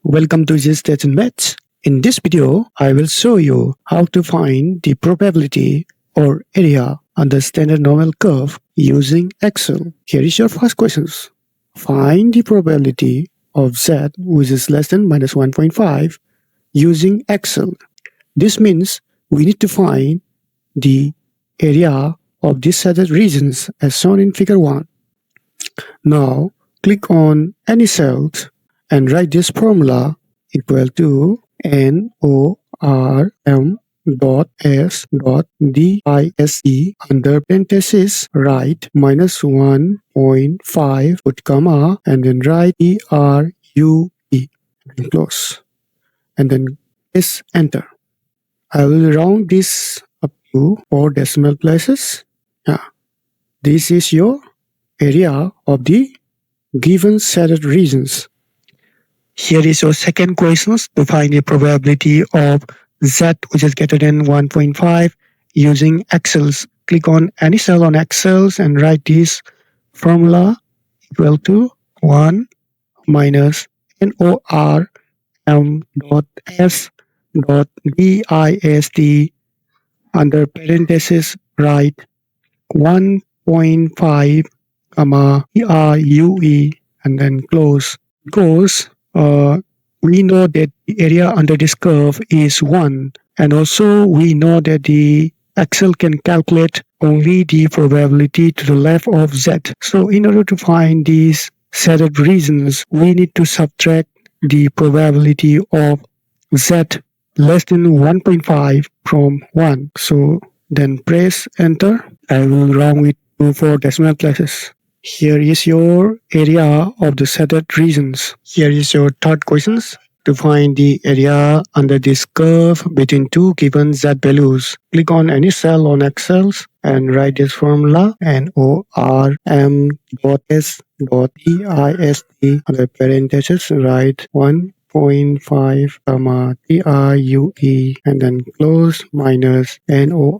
Welcome to NORM.S.DIST and Maths. In this video, I will show you how to find the probability or area on the standard normal curve using Excel. Here is your first question. Find the probability of Z which is less than minus 1.5 using Excel. This means we need to find the area of these shaded regions as shown in figure 1. Now, click on any cells and write this formula equal to NORM.S.DIST under parenthesis write minus 1.5 put comma and then write TRUE and close and then press enter. I will round this up to 4 decimal places. This is your area of the given shaded regions. Here is your second question to find the probability of Z which is greater than 1.5 using Excel. Click on any cell on Excel and write this formula equal to 1 minus NORM.S.DIST under parenthesis write 1.5 comma TRUE and then close. Because we know that the area under this curve is 1, and also we know that the Excel can calculate only the probability to the left of Z. So in order to find these shaded regions, we need to subtract the probability of Z less than 1.5 from 1. So then press enter. I will round it to 4 decimal places. Here is your area of the shaded regions. Here is your third question. To find the area under this curve between two given Z values, click on any cell on Excel and write this formula NORM.S.DIST under parentheses write 1.5 comma TRUE and then close minus NORM.S.DIST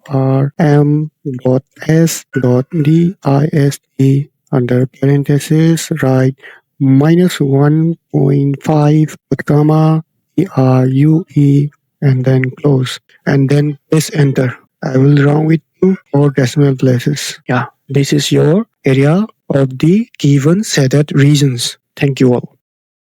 under parentheses write minus 1.5 comma TRUE and then close and then press enter. I will round it to 4 decimal places. This is your area of the given shaded regions. Thank you all.